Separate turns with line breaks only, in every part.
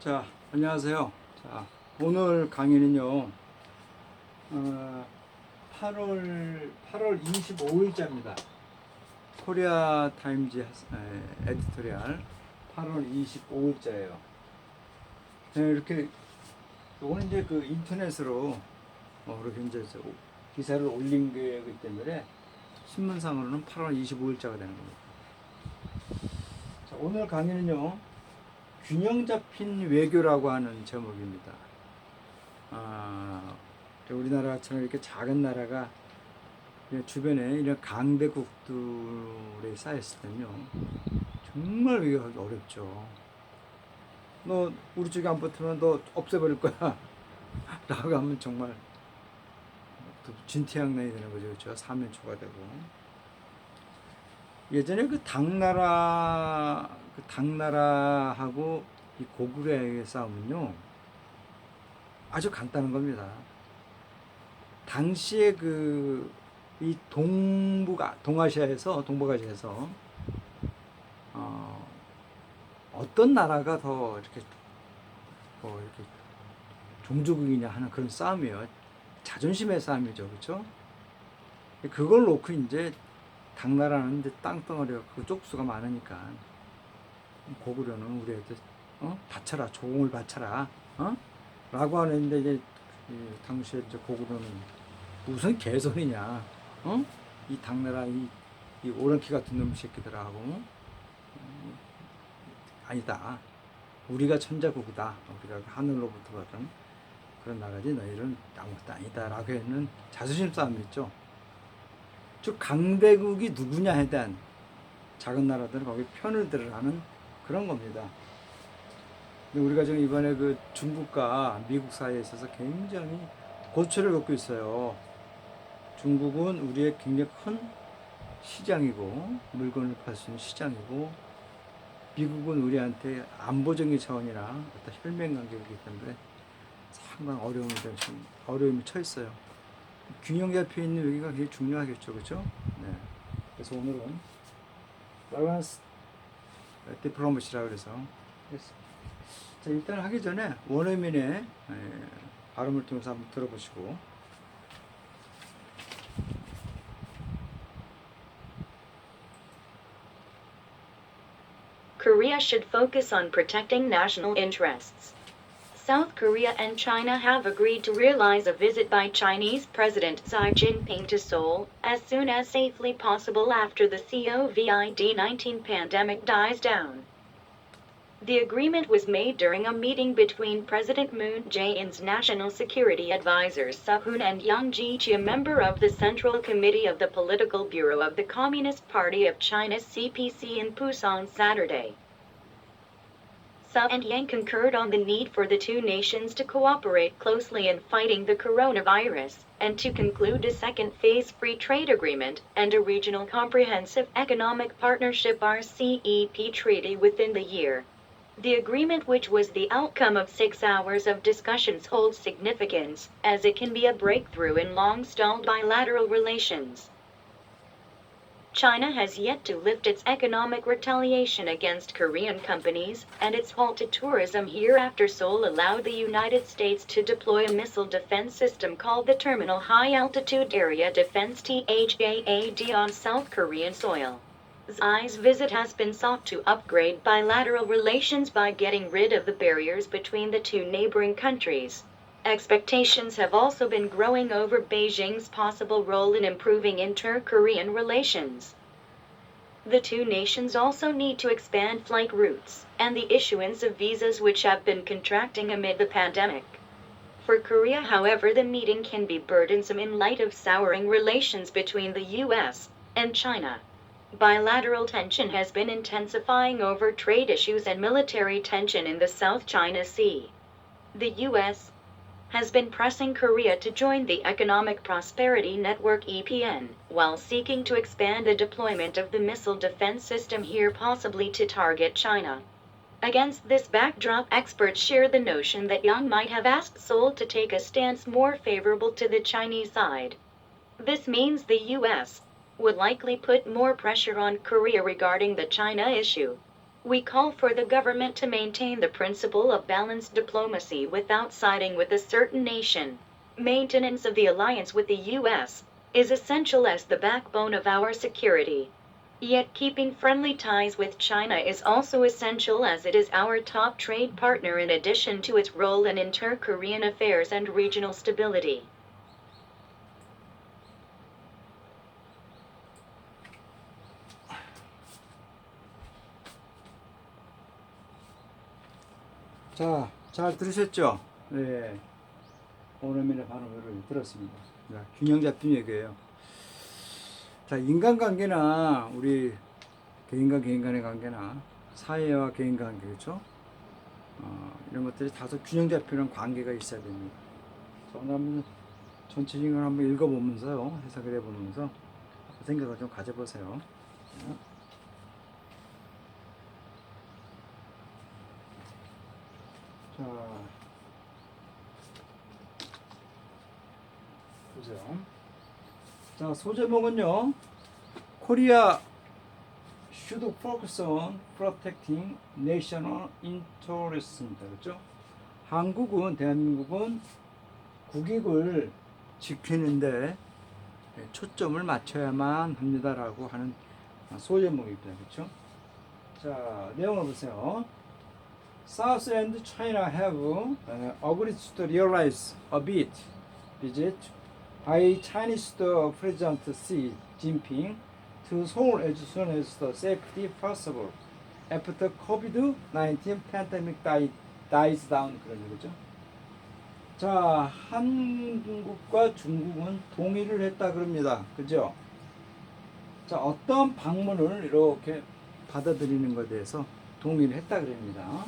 자, 안녕하세요. 자, 오늘 강의는요, 8월 25일자입니다. 코리아 타임즈 에디토리얼 8월 25일자예요. 이렇게, 요거는 이제 그 인터넷으로, 이렇게 이제 기사를 올린 거기 때문에 신문상으로는 8월 25일자가 되는 겁니다. 자, 오늘 강의는요, 균형 잡힌 외교라고 하는 제목입니다. 우리나라처럼 이렇게 작은 나라가 주변에 이런 강대국들에 쌓였을 때는요, 정말 외교하기 어렵죠. 너 우리 쪽에 안 붙으면 너 없애버릴 거야 라고 하면 정말 진퇴양난이 되는 거죠. 그렇죠? 사면초가 되고. 예전에 그 당나라하고 이 고구려의 싸움은요, 아주 간단한 겁니다. 당시에 이 동북아시아에서 어떤 나라가 더 이렇게 종주국이냐 하는 그런 싸움이에요. 자존심의 싸움이죠, 그렇죠? 그걸 놓고 이제 당나라는 이제 땅덩어리가 그 쪽수가 많으니까 고구려는 우리한테 바쳐라, 조공을 바쳐라, 라고 하는데 이제 당시에 이제 고구려는 무슨 개소리냐, 이 당나라 이 오랑캐 같은 놈 새끼들하고 아니다. 우리가 천자국이다. 우리가 하늘로부터 받은 그런 나라지 너희는 아무것도 아니다라고 하는 자존심 싸움이 있죠. 즉 강대국이 누구냐에 대한 작은 나라들은 거기 편을 들으라는 그런 겁니다. 근데 우리가 지금 이번에 그 중국과 미국 사이에 있어서 굉장히 고초를 겪고 있어요. 중국은 우리의 굉장히 큰 시장이고 물건을 팔 수 있는 시장이고, 미국은 우리한테 안보적인 차원이나 어떤 혈맹 관계이기 때문에 상당히 어려움이 처했어요. 균형 잡혀 있는 외교가 굉장히 중요하겠죠, 그렇죠? 네. 그래서 오늘은 밸런스 디플로마시라고 그래서 자, 일단 하기 전에 원어민의 발음을 통해서 한번 들어보시고.
Korea should focus on protecting national interests. South Korea and China have agreed to realize a visit by Chinese President Xi Jinping to Seoul as soon as safely possible after the COVID-19 pandemic dies down. The agreement was made during a meeting between President Moon Jae-in's National Security Advisors Seo-hoon and Yang Ji-chi, a member of the Central Committee of the Political Bureau of the Communist Party of China (CPC) in Busan Saturday. Seo and Yang concurred on the need for the two nations to cooperate closely in fighting the coronavirus, and to conclude a second phase free trade agreement and a regional comprehensive economic partnership RCEP treaty within the year. The agreement, which was the outcome of 6 hours of discussions, holds significance, as it can be a breakthrough in long-stalled bilateral relations. China has yet to lift its economic retaliation against Korean companies, and its halted tourism here after Seoul allowed the United States to deploy a missile defense system called the Terminal High Altitude Area Defense THAAD on South Korean soil. Xi's visit has been sought to upgrade bilateral relations by getting rid of the barriers between the two neighboring countries. Expectations have also been growing over Beijing's possible role in improving inter-Korean relations. The two nations also need to expand flight routes and the issuance of visas, which have been contracting amid the pandemic. For Korea, however, the meeting can be burdensome in light of souring relations between the U.S. and China. Bilateral tension has been intensifying over trade issues and military tension in the South China Sea. The U.S. has been pressing Korea to join the Economic Prosperity Network (EPN), while seeking to expand the deployment of the missile defense system here, possibly to target China. Against this backdrop, experts share the notion that Yang might have asked Seoul to take a stance more favorable to the Chinese side. This means the U.S. would likely put more pressure on Korea regarding the China issue. We call for the government to maintain the principle of balanced diplomacy without siding with a certain nation. Maintenance of the alliance with the U.S. is essential as the backbone of our security. Yet keeping friendly ties with China is also essential as it is our top trade partner in addition to its role in inter-Korean affairs and regional stability.
자, 잘 들으셨죠? 네. 오랜만에 발음을 들었습니다. 자, 균형 잡힌 얘기예요. 자, 인간관계나 우리 개인과 개인 간의 관계나 사회와 개인 관계, 그렇죠? 이런 것들이 다소 균형 잡히는 관계가 있어야 됩니다. 자, 오늘 한번 전체적인 걸 한번 읽어보면서요, 해석을 해보면서 생각을 좀 가져보세요. 자, 보세요. 자, 소제목은요, 코리아 should focus on protecting national interests입니다. 그렇죠? 한국은, 대한민국은 국익을 지키는데 초점을 맞춰야만 합니다라고 하는 소제목입니다. 그렇죠? 자, 내용을 보세요. South and China have agreed to realize a visit by Chinese President Xi Jinping to Seoul as soon as the safety possible after COVID-19 pandemic dies down 그런 거죠. 자, 한국과 중국은 동의를 했다 그럽니다. 그죠? 자, 어떤 방문을 이렇게 받아들이는 것에 대해서 동의를 했다 그럽니다.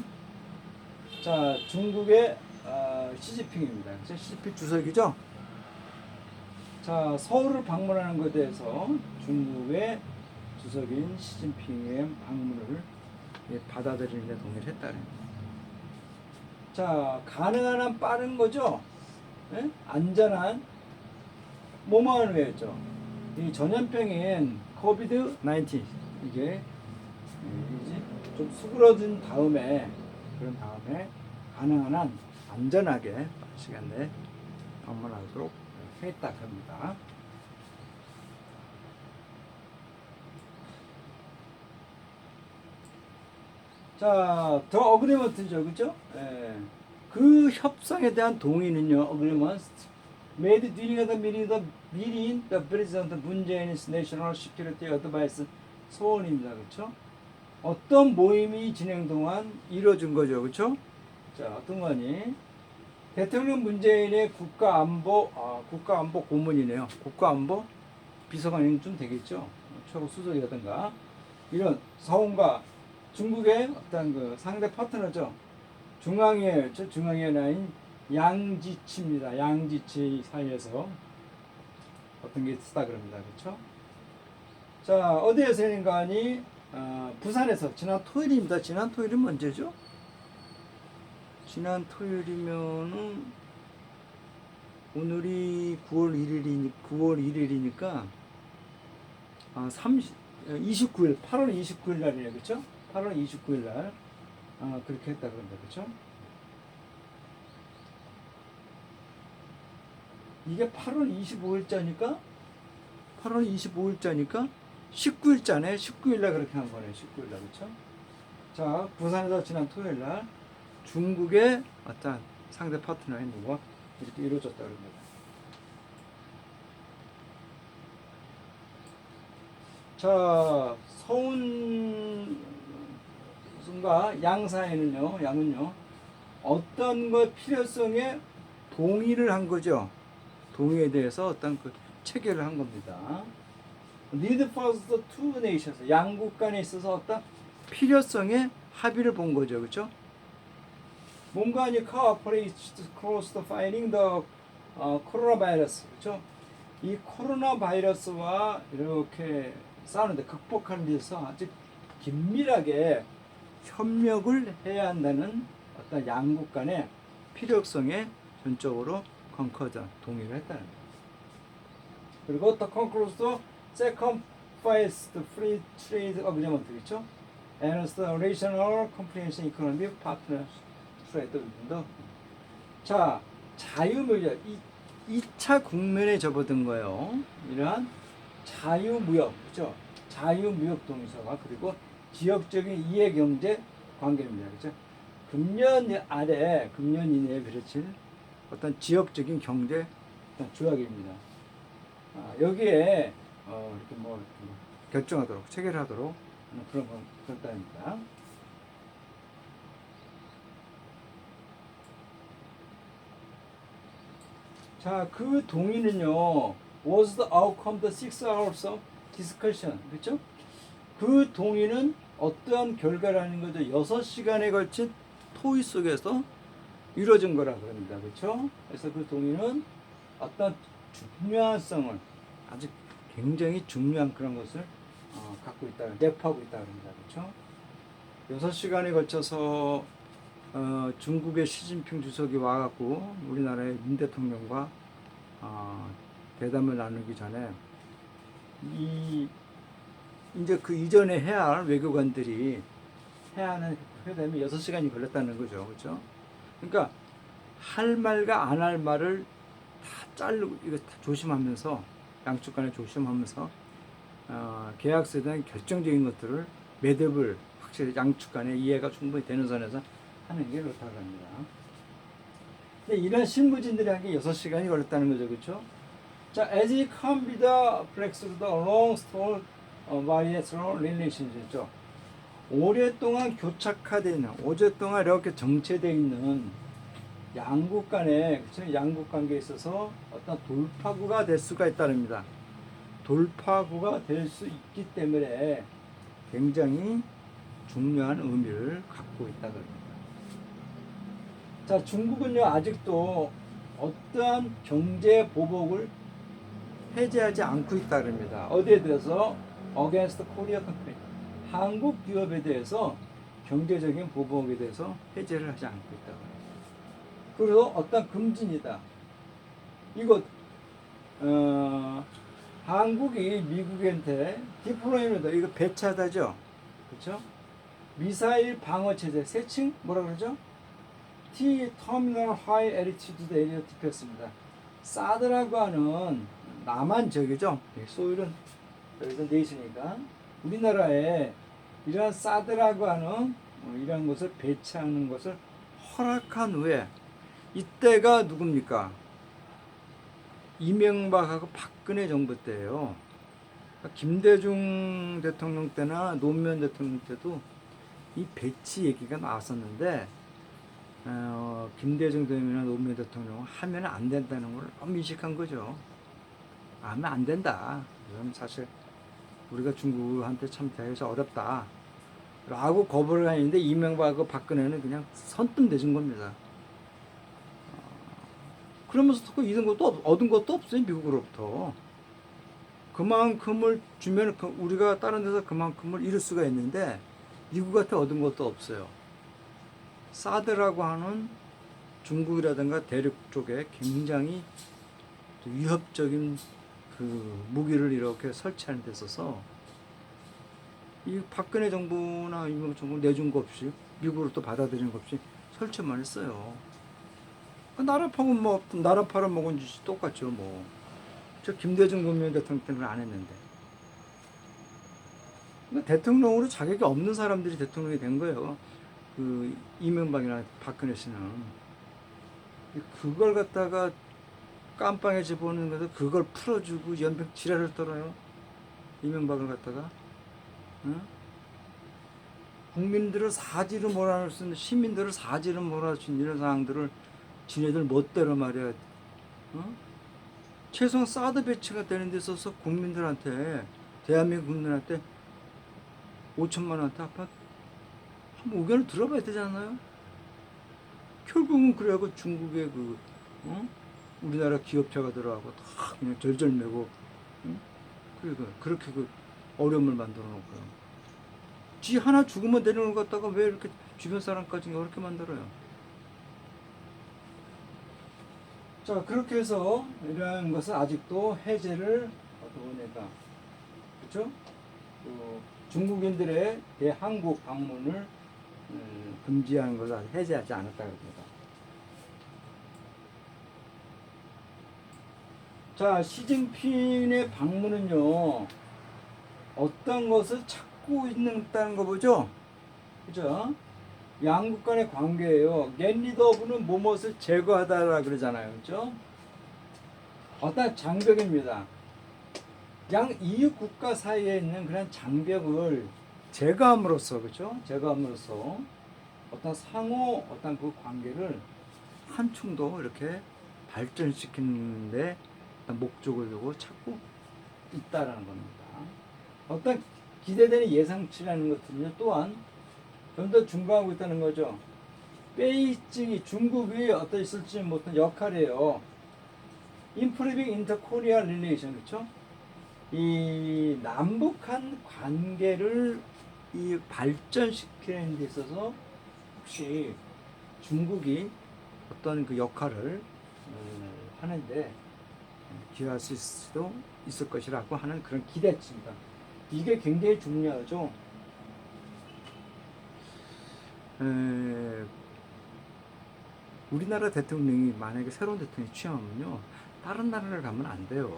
자, 중국의 시진핑입니다. 시진핑 주석이죠. 자, 서울을 방문하는 것에 대해서 중국의 주석인 시진핑의 방문을 받아들이는 데 동의를 했다 그럽니다. 자, 가능한 한 빠른 거죠. 예? 안전한 뭐만 외웠죠. 이 전염병인 코비드-19 이게 이제 좀 수그러진 다음에 그런 다음에 가능한 한 안전하게 시간 내에 방문하도록 했다 합니다. 자, 더 어그리먼트죠, 그죠? 예. 그 협상에 대한 동의는요, 어그리먼트 made during the meeting the President Moon Jae-in's National Security Advice 소원입니다, 그렇죠? 어떤 모임이 진행 동안 이루어진 거죠, 그렇죠? 자, 어떤 거니? 대통령 문재인의 국가안보 고문이네요. 국가안보 비서관이 좀 되겠죠. 최고 수석이라든가 이런 서훈과 중국의 어떤 그 상대 파트너죠. 중앙의 나인 양지치입니다. 양지치 사이에서 어떤 게 있다 그럽니다. 그렇죠? 자, 어디에서 했는가 하니 부산에서 지난 토요일입니다. 지난 토요일은 언제죠? 지난 토요일이면은 오늘이 9월 1일이니까 29일 8월 29일 날이에요. 그렇죠? 8월 29일 날 그렇게 했다 그런다. 그렇죠? 이게 8월 25일자니까 19일자네. 19일 날 그렇게 한 거네. 19일 날. 그렇죠? 자, 부산에서 지난 토요일 날 중국의 어떤 상대 파트너의 누가 이렇게 이루어졌다 그럽니다. 자, 서훈과 양 사이는요, 양은요, 어떤 것 필요성에 동의를 한 거죠. 동의에 대해서 어떤 그 체결을 한 겁니다. Need for the two nations, 양국 간에 있어서 어떤 필요성에 합의를 본 거죠, 그렇죠? 뭔가 아니 cooperate close to fighting the coronavirus, 그렇죠? 이 코로나 바이러스와 이렇게 싸우는데 극복하는 데서 아주 긴밀하게 협력을 해야 한다는 어떤 양국 간의 필요성에 전적으로 동의를 했다는 거예요. 그리고 더 concludes the second phase free trade agreement, 그렇죠? and as the regional comprehensive economic partners trade with the 자, 자유무역 2차 국면에 접어든 거예요. 이러한 자유무역, 그렇죠? 자유무역 동의서와 그리고 지역적인 이해경제 관계입니다. 그렇죠? 금년 아래, 금년 이내에 펼칠 어떤 지역적인 경제 어떤 조약입니다. 여기에 이렇게 뭐 결정하도록, 체결하도록 하는 그런 결단입니다. 자, 그 동의는요, was the outcome the 6 hours of discussion. 그렇죠? 그 동의는 어떠한 결과라는 거죠. 6시간에 걸친 토의 속에서 이루어진 거라 그럽니다. 그렇죠? 그래서 그 동의는 어떤 중요성을 아주 굉장히 중요한 그런 것을 갖고 있다, 내포하고 있다 그럽니다. 그렇죠? 6시간에 걸쳐서 중국의 시진핑 주석이 와갖고 우리나라의 문 대통령과 대담을 나누기 전에 이제 그 이전에 해야 할 외교관들이 해야 하는 회담이 6시간이 걸렸다는 거죠. 그렇죠? 그러니까 할 말과 안 할 말을 다 자르고 이거 다 조심하면서 양쪽 간에 조심하면서 계약서에 대한 결정적인 것들을 매듭을 확실히 양쪽 간에 이해가 충분히 되는 선에서 하는 게 그렇다고 합니다. 근데 이런 실무진들이 한 게 6시간이 걸렸다는 거죠. 그렇죠? 자, as it can be the flex to the long stalled bilateral relations죠. 오랫동안 교착화되어 있는, 오랫동안 이렇게 정체되어 있는 양국 간에, 그렇죠? 양국 관계에 있어서 어떤 돌파구가 될 수가 있다랍니다. 돌파구가 될 수 있기 때문에 굉장히 중요한 의미를 갖고 있다 그럽니다. 자, 중국은요 아직도 어떠한 경제 보복을 해제하지 않고 있다 그럽니다. 어디에 대해서? Against Korea Company. 한국 기업에 대해서 경제적인 보복에 대해서 해제를 하지 않고 있다 그래요. 그리고 어떤 금진이다. 이거 한국이 미국한테 디플로이면도 이거 배차다죠. 그렇죠? 미사일 방어 체제 세칭 뭐라 그러죠? T 터미널 하이 에리티튜드 에리어 디펜스입니다. 사드라고 하는 남한 적이죠. 소일은 여기서 돼 있으니까 우리나라에 이러한 사드라고 하는 이러한 것을 배치하는 것을 허락한 후에 이때가 누굽니까? 이명박하고 박근혜 정부 때예요. 김대중 대통령 때나 노무현 대통령 때도 이 배치 얘기가 나왔었는데 김대중 대통령이나 노무현 대통령은 하면 안 된다는 걸 너무 인식한 거죠. 하면 안 된다. 이건 사실 우리가 중국한테 참 대해서 어렵다. 라고 거부를 했는데 이명박하고 박근혜는 그냥 선뜻 내준 겁니다. 그러면서 얻은 것도 없어요. 미국으로부터. 그만큼을 주면 우리가 다른 데서 그만큼을 잃을 수가 있는데 미국한테 얻은 것도 없어요. 사드라고 하는 중국이라든가 대륙 쪽에 굉장히 위협적인 그 무기를 이렇게 설치하는 데 있어서 이 박근혜 정부나 이명박 정부 내준 거 없이 미국으로부터 받아들이는 거 없이 설치만 했어요. 나라 팔아먹은 짓이 똑같죠. 뭐. 저 김대중 노무현 대통령 때는 안 했는데. 그러니까 대통령으로 자격이 없는 사람들이 대통령이 된 거예요. 그 이명박이나 박근혜 씨는. 그걸 갖다가 깜빵에 집어넣는 것을 그걸 풀어주고 연병 지랄을 떨어요. 이명박을 갖다가. 응? 국민들을 사지로 몰아낼 수 있는, 시민들을 사지로 몰아낼 수 있는 이런 상황들을 지네들 멋대로 말이야. 최소한 사드 배치가 되는 데 있어서 국민들한테, 대한민국 국민한테 5천만 원한테 아파 한번 의견을 들어봐야 되잖아요. 결국은 그래갖고 중국의 우리나라 기업체가 들어가고 다 그냥 절절매고, 그렇게 어려움을 만들어 놓고요. 지 하나 죽으면 되는 걸 갖다가 왜 이렇게 주변 사람까지 어렵게 만들어요? 자, 그렇게 해서 이러한 것은 아직도 해제를 어떤 원회가, 그렇죠? 중국인들의 대한국 방문을 금지하는 것을 아직 해제하지 않았다고 합니다. 자, 시진핑의 방문은요, 어떤 것을 찾고 있다는 거 보죠? 그죠? 양국 간의 관계예요. 겐리더브는 무엇을 제거하다라 그러잖아요. 그죠? 어떤 장벽입니다. 양 이웃 국가 사이에 있는 그런 장벽을 제거함으로써, 그죠? 제거함으로써 어떤 상호 어떤 그 관계를 한층 더 이렇게 발전시키는데 목적을 두고 찾고 있다라는 겁니다. 어떤 기대되는 예상치라는 것들은요, 또한 좀 더 중과하고 있다는 거죠. 베이징이 중국이 어떤 있을지 못한 역할이에요. Improving Inter-Korea Relation, 그렇죠? 이 남북한 관계를 이 발전시키는 데 있어서 혹시 중국이 어떤 그 역할을 하는데 기여할 수 있을 수도 있을 것이라고 하는 그런 기대치입니다. 이게 굉장히 중요하죠. 우리나라 대통령이 만약에 새로운 대통령이 취임하면요, 다른 나라를 가면 안 돼요.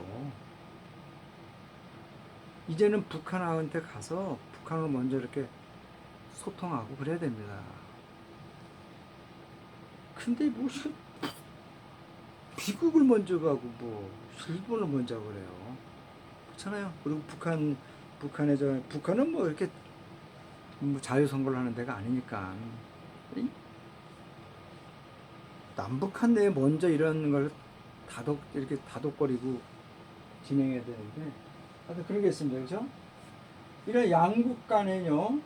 이제는 북한한테 가서 북한을 먼저 이렇게 소통하고 그래야 됩니다. 근데 뭐 미국을 먼저 가고 뭐 일본을 먼저 그래요. 그렇잖아요. 그리고 북한은 뭐 이렇게 뭐 자유선거를 하는 데가 아니니까. 남북한 내에 먼저 이런 걸 이렇게 다독거리고 진행해야 되는데, 하여튼 그런 게 있습니다. 그죠? 이런 양국 간에요,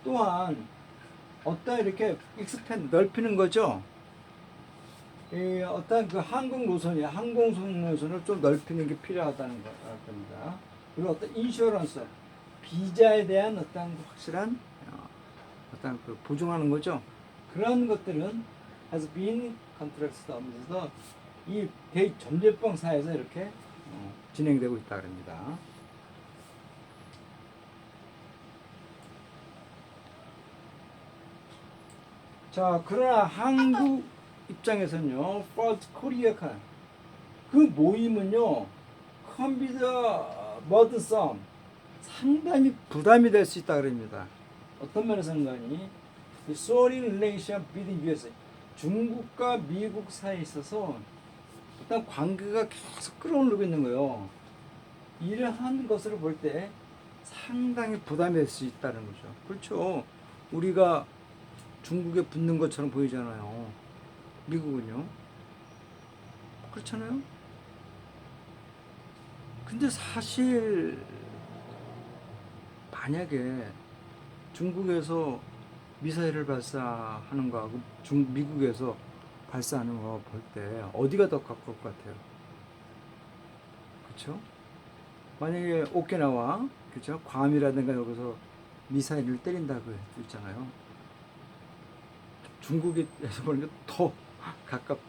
또한 어떤 이렇게 넓히는 거죠. 이 어떤 그 항공 노선을 좀 넓히는 게 필요하다는 겁니다. 그리고 어떤 인슈런스, 비자에 대한 어떤 확실한 어떤 그 보증하는 거죠. 그런 것들은 has been contracted 하면서 이 전제법 사에서 이렇게 진행되고 있다 그럽니다. 자, 그러나 한국 입장에서는요, First Korea 그 모임은요, 컴비더 버드썸, 상당히 부담이 될 수 있다 그럽니다. 어떤 면에서는 가니 Foreign Relation between US, 중국과 미국 사이에 있어서 일단 관계가 계속 끌어오르고 있는 거예요. 이러한 것을 볼 때 상당히 부담이 될 수 있다는 거죠. 그렇죠. 우리가 중국에 붙는 것처럼 보이잖아요. 미국은요. 그렇잖아요. 근데 사실 만약에 중국에서 미사일을 발사하는 거하고 미국에서 발사하는 거 볼 때 어디가 더 가까울 것 같아요? 그렇죠? 만약에 오키나와, 그렇죠? 괌이라든가 여기서 미사일을 때린다고 했잖아요. 중국에서 보는 게 더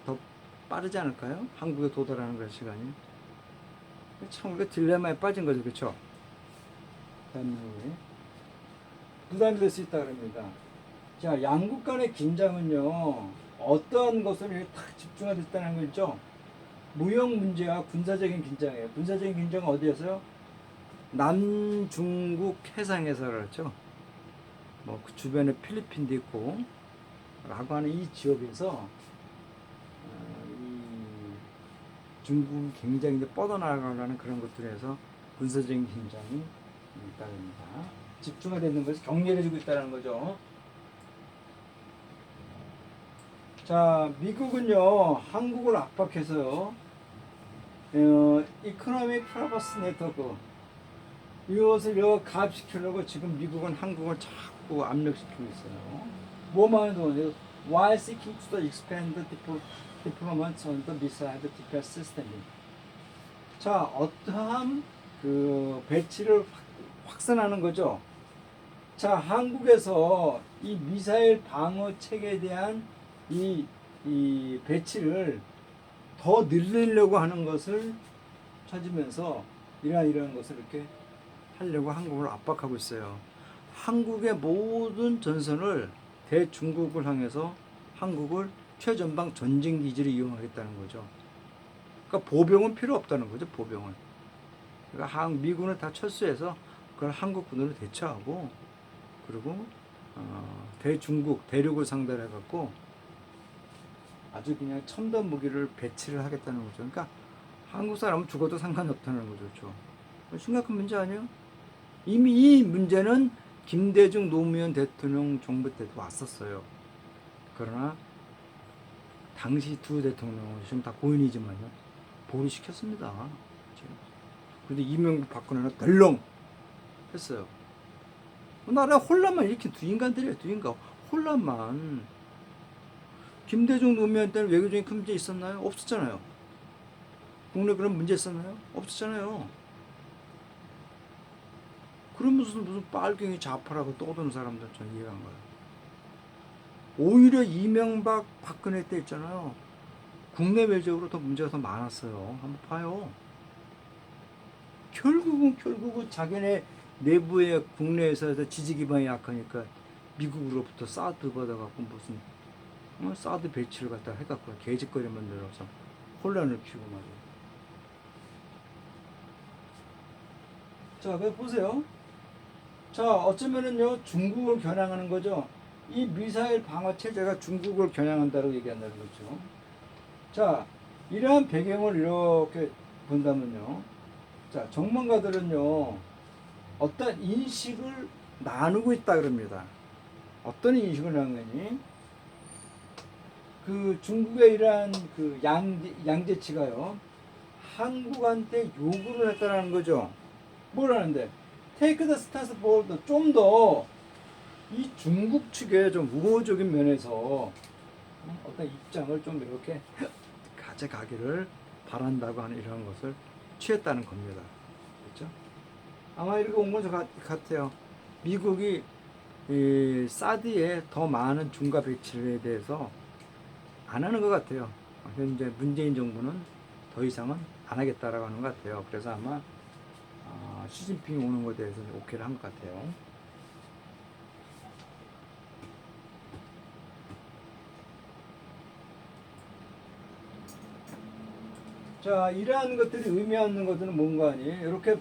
더 빠르지 않을까요? 한국에 도달하는 그 시간이. 참 우리가 딜레마에 빠진 거죠, 그렇죠? 대한민국이 부담이 될 수 있다 그럽니다. 자, 양국 간의 긴장은요, 어떠한 것을 딱 집중화됐다는 거죠. 무역 문제와 군사적인 긴장이에요. 군사적인 긴장은 어디에서요? 남중국 해상에서 그렇죠. 뭐 그 주변에 필리핀도 있고 라고 하는 이 지역에서 이 중국이 굉장히 뻗어나가려는 그런 것들에서 군사적인 긴장이 있다입니다. 집중화되는 것이 격렬해지고 있다는 거죠. 자, 미국은요, 한국을 압박해서요, 이코노믹 프라버스 네트워크, 이것을 가압시키려고 지금 미국은 한국을 자꾸 압력시키고 있어요. 뭐만 해도 while seeking to expand the deployment on the missile defense system. 자, 어떠한 그 배치를 확산하는 거죠. 자, 한국에서 이 미사일 방어 체계에 대한 이 배치를 더 늘리려고 하는 것을 찾으면서 이러한 것을 이렇게 하려고 한국을 압박하고 있어요. 한국의 모든 전선을 대중국을 향해서 한국을 최전방 전쟁 기지로 이용하겠다는 거죠. 그러니까 보병은 필요 없다는 거죠. 보병은. 그러니까 미군을 다 철수해서 그걸 한국군으로 대처하고, 그리고 대중국 대륙을 상대로 해갖고 아주 그냥 첨단 무기를 배치를 하겠다는 거죠. 그러니까 한국 사람은 죽어도 상관이 없다는 거죠. 그렇죠? 심각한 문제 아니에요? 이미 이 문제는 김대중 노무현 대통령 정부 때도 왔었어요. 그러나 당시 두 대통령은 지금 다 고인이지만요, 보류시켰습니다. 그런데 이명박 박근혜는 덜렁 했어요. 나라에 혼란만 일으킨 두 인간들이에요. 두 인간. 혼란만. 김대중 노무현 때는 외교적인 큰 문제 있었나요? 없었잖아요. 국내 그런 문제 있었나요? 없었잖아요. 그런 무슨 빨갱이 좌파라고 떠드는 사람들 전 이해가 안 가요. 오히려 이명박 박근혜 때 있잖아요. 국내 외적으로 더 문제가 더 많았어요. 한번 봐요. 결국은 자기네 내부의 국내에서 지지 기반이 약하니까 미국으로부터 사드 받아갖고 무슨 사드 배치를 갖다 해갖고 개짓거리 만들어서 혼란을 피우고 말이에요. 자, 그래 보세요. 자, 어쩌면은요 중국을 겨냥하는 거죠. 이 미사일 방어 체제가 중국을 겨냥한다고 얘기한다는 거죠. 자, 이러한 배경을 이렇게 본다면요. 자, 전문가들은요 어떤 인식을 나누고 있다 그럽니다. 어떤 인식을 나누니? 그 중국의 이러한 그 양재치가요 한국한테 요구를 했다는 거죠. 뭘 하는데? Take the stance bold. 좀 더 이 중국 측의 좀 우호적인 면에서 어떤 입장을 좀 이렇게 가져가기를 바란다고 하는 이런 것을 취했다는 겁니다. 그렇죠? 아마 이렇게 온 것 같아요. 미국이 이 사드에 더 많은 중과 배치에 대해서 안 하는 것 같아요. 현재 문재인 정부는 더 이상은 안 하겠다라고 하는 것 같아요. 그래서 아마 시진핑이 오는 것에 대해서 오케이를 한 것 같아요. 자, 이러한 것들이 의미하는 것들은 뭔가 아니에요? 이렇게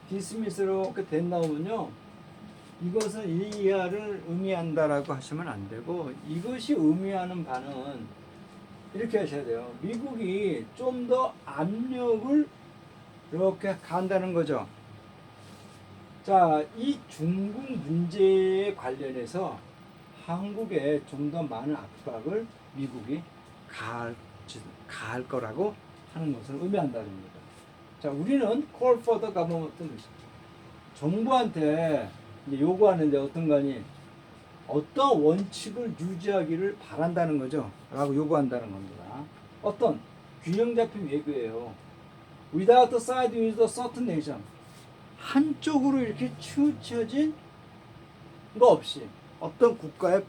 디스미스로 이렇게 된 나오면요, 이것은 이 이하를 의미한다라고 하시면 안 되고, 이것이 의미하는 바는 이렇게 하셔야 돼요. 미국이 좀 더 압력을 이렇게 간다는 거죠. 자, 이 중국 문제에 관련해서 한국에 좀 더 많은 압박을 미국이 가할 거라고 하는 것을 의미한다는 겁니다. 자, 우리는 call for the government, 정부한테 이제 요구하는데 어떤가니 어떤 원칙을 유지하기를 바란다는 거죠. 라고 요구한다는 겁니다. 어떤 균형 잡힌 외교예요. Without the side with a certain nation. 한쪽으로 이렇게 치우쳐진 거 없이, 어떤 국가의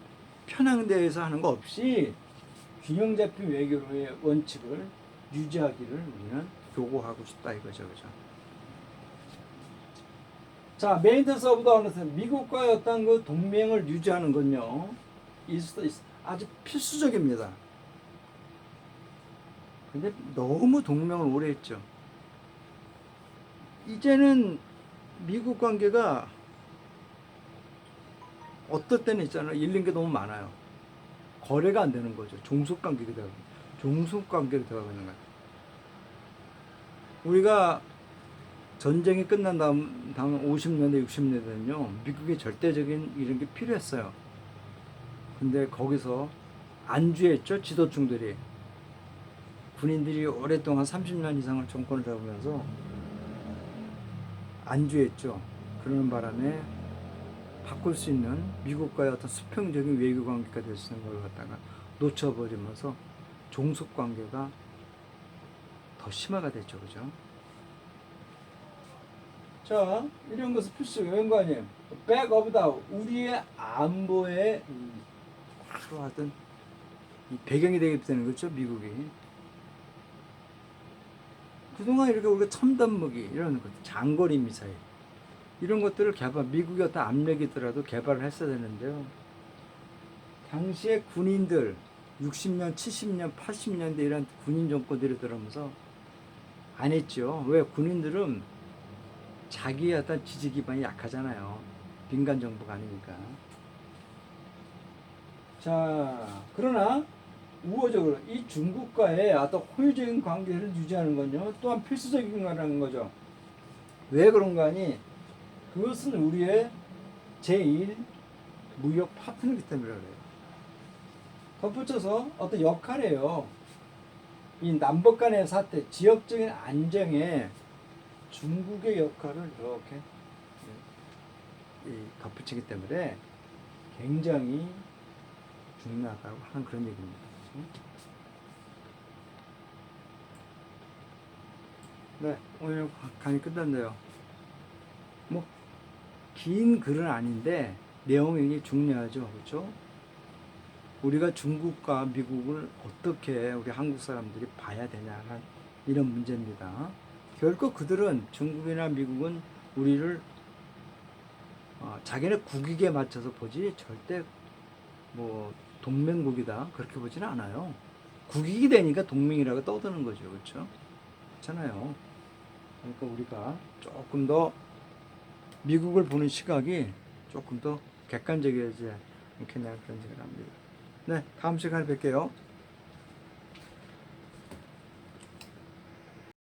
편향대에서 하는 거 없이 균형 잡힌 외교의 원칙을 유지하기를 우리는 요구하고 싶다 이거죠. 그죠? 자, 메인텐스 오브 더 언더스, 미국과의 어떤 그 동맹을 유지하는 건요, 아주 필수적입니다. 근데 너무 동맹을 오래 했죠. 이제는 미국 관계가 어떨 때는 있잖아요. 잃는 게 너무 많아요. 거래가 안 되는 거죠. 종속관계가 들어가고 있는 거예요. 우리가 전쟁이 끝난 다음 50년대, 60년대는요, 미국의 절대적인 이런 게 필요했어요. 근데 거기서 안주했죠, 지도층들이. 군인들이 오랫동안 30년 이상을 정권을 잡으면서 안주했죠. 그러는 바람에 바꿀 수 있는 미국과의 어떤 수평적인 외교 관계가 될 수 있는 걸 갖다가 놓쳐버리면서 종속 관계가 더 심화가 됐죠. 그죠? 자, 이런 것을 필수예요. 웬거 back of the, 우리의 안보에 바로 하던 이 배경이 되게 되는 거죠, 미국이. 그동안 이렇게 우리가 첨단 무기, 이런 것, 장거리 미사일, 이런 것들을 미국이 어떤 압력이더라도 개발을 했어야 되는데요. 당시에 군인들 60년, 70년, 80년대 이런 군인 정권들이 들어오면서 안 했죠. 왜? 군인들은 자기의 어떤 지지 기반이 약하잖아요. 민간 정부가 아니니까. 자, 그러나 우호적으로 이 중국과의 어떤 호의적인 관계를 유지하는 건요, 또한 필수적인 거라는 거죠. 왜 그런가 하니, 그것은 우리의 제1 무역 파트너이기 때문에 그래요. 덧붙여서 어떤 역할이에요. 이 남북 간의 사태, 지역적인 안정에 중국의 역할을 이렇게 덧붙이기 때문에 굉장히 중요하다고 하는 그런 얘기입니다. 네, 오늘 강의 끝났네요. 뭐 긴 글은 아닌데 내용이 중요하죠, 그렇죠? 우리가 중국과 미국을 어떻게 우리 한국 사람들이 봐야 되냐 이런 문제입니다. 결국 그들은 중국이나 미국은 우리를 자기네 국익에 맞춰서 보지 절대 뭐 동맹국이다 그렇게 보지는 않아요. 국익이 되니까 동맹이라고 떠드는 거죠, 그렇죠? 그렇잖아요. 그러니까 우리가 조금 더 미국을 보는 시각이 조금 더 객관적이어야지 않겠냐 그런 생각을 합니다. 네, 다음 시간에 뵐게요.